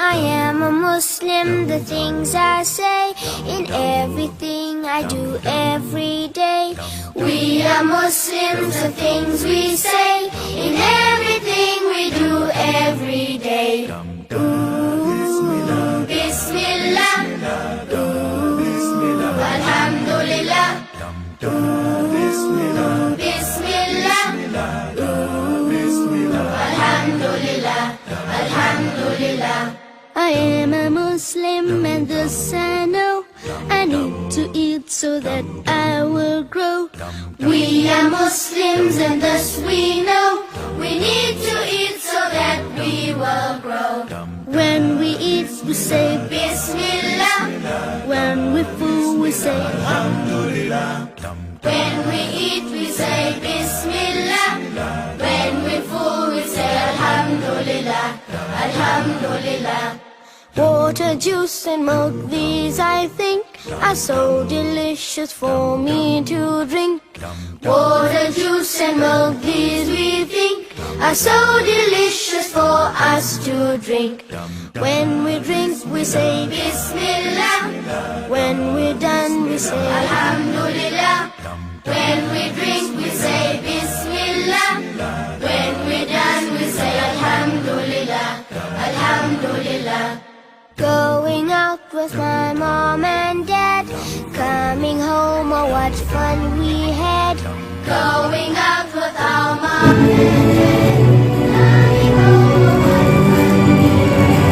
I am a Muslim, the things I say, in everything I do every day. We are Muslims, the things we say, in everything we do every day. Ooh, bismillah. Ooh, alhamdulillah. Ooh, bismillah. Ooh, alhamdulillah. Alhamdulillah. I am a Muslim and thus I know I need to eat so that I will grow. We are Muslims and thus we know we need to eat so that we will grow. When we eat we say bismillah. When we full we say alhamdulillah. When we eat we say bismillah. When we full we say alhamdulillah. Alhamdulillah. Water, juice and milk, these I think are so delicious for me to drink. Water, juice and milk, these we think are so delicious for us to drink. When we drink we say bismillah. When we're done we say alhamdulillah. When we drink we say bismillah. When we're done we say alhamdulillah. Alhamdulillah. Going out with my mom and dad, coming home, oh what fun we had. Going out with our mom and dad, coming home, oh what fun we had.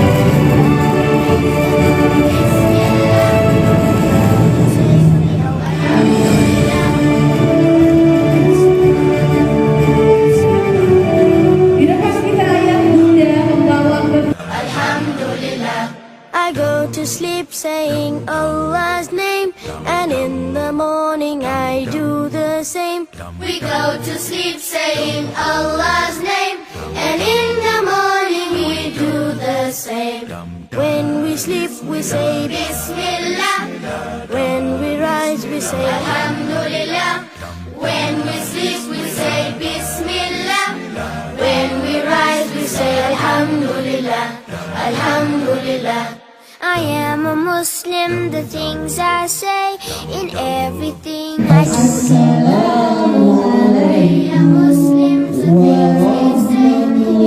Alhamdulillah. I go to sleep saying Allah's name, and in the morning I do the same. We go to sleep saying Allah's name, and in the morning we do the same. When we sleep we say bismillah. When we rise we say alhamdulillah. When we sleep we say bismillah. When we rise we say alhamdulillah. Alhamdulillah. I am a Muslim, the things I say, in everything I do. We are Muslims, the things we say,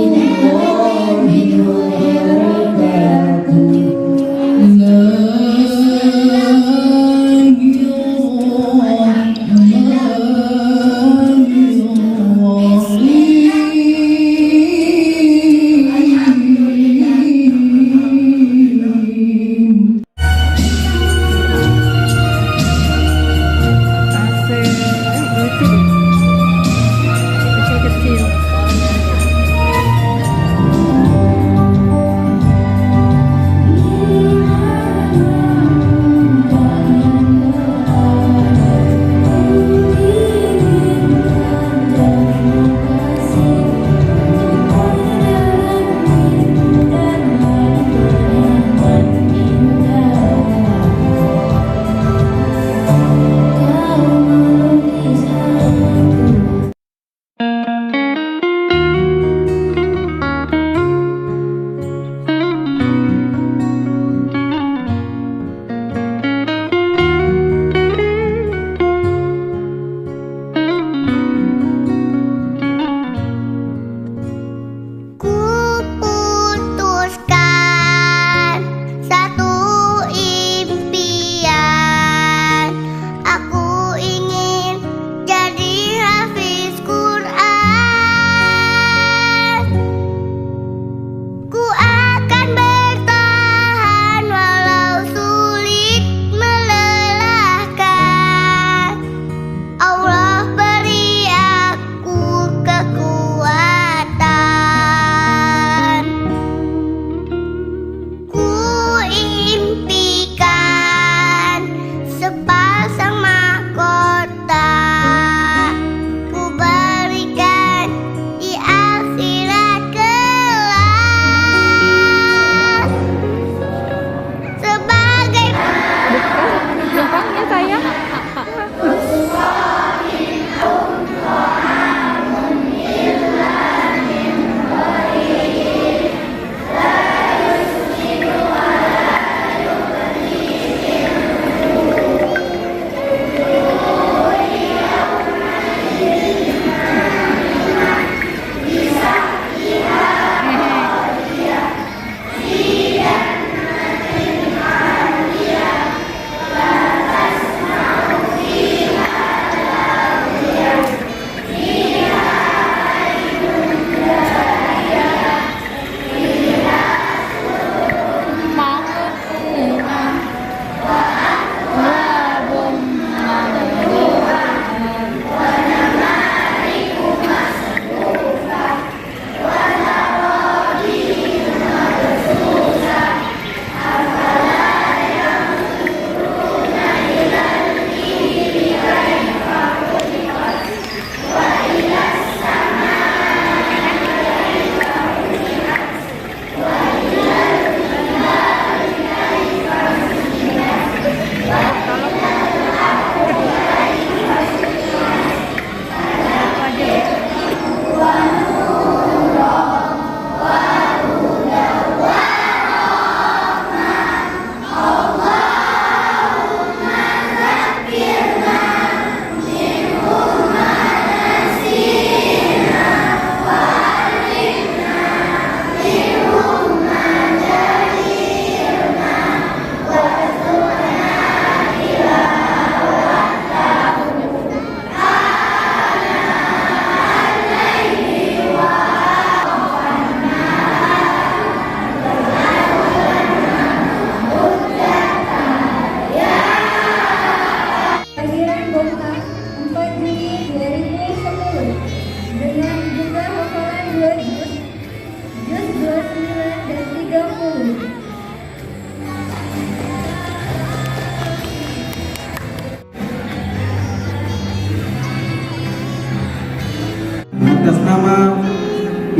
in everything we do every day.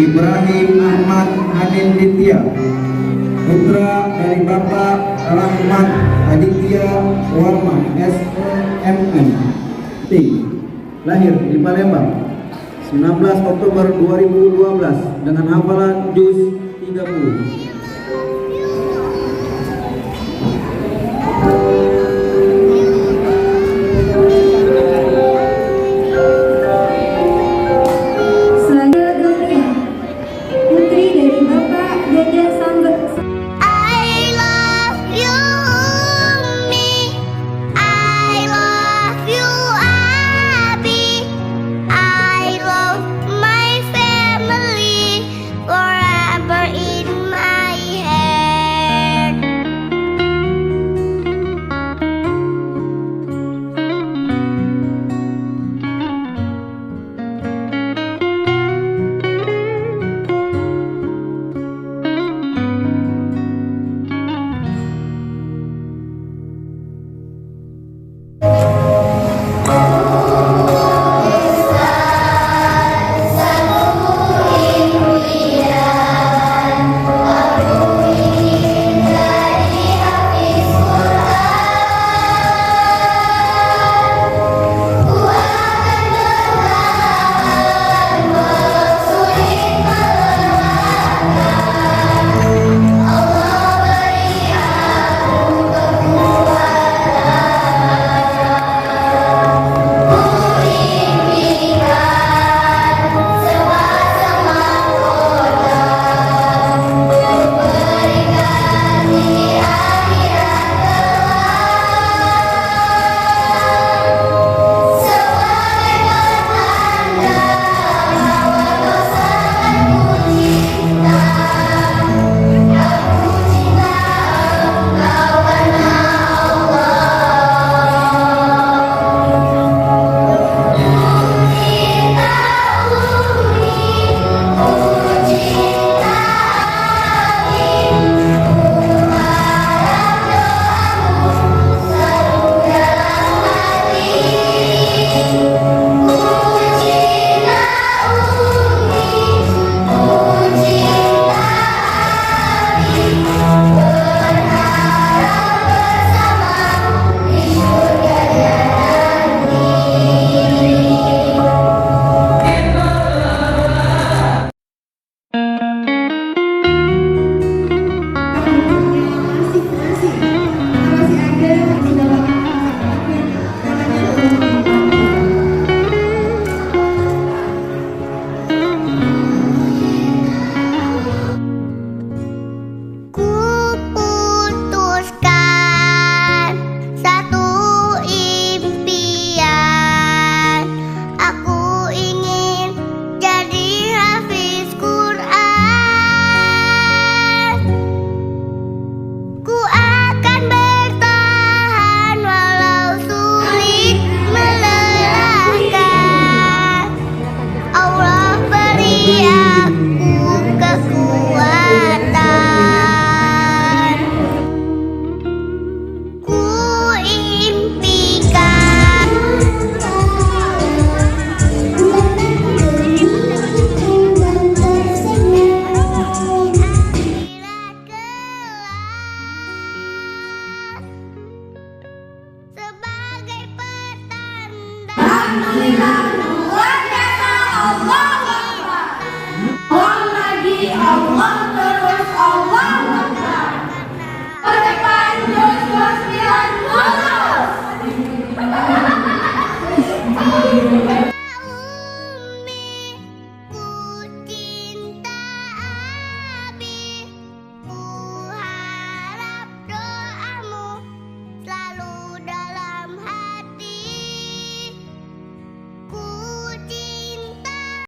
Ibrahim Ahmad Aninditya, putra dari Bapak Rahmat Aditya Warma SMM, lahir di Palembang 19 Oktober 2012 dengan hafalan juz 30.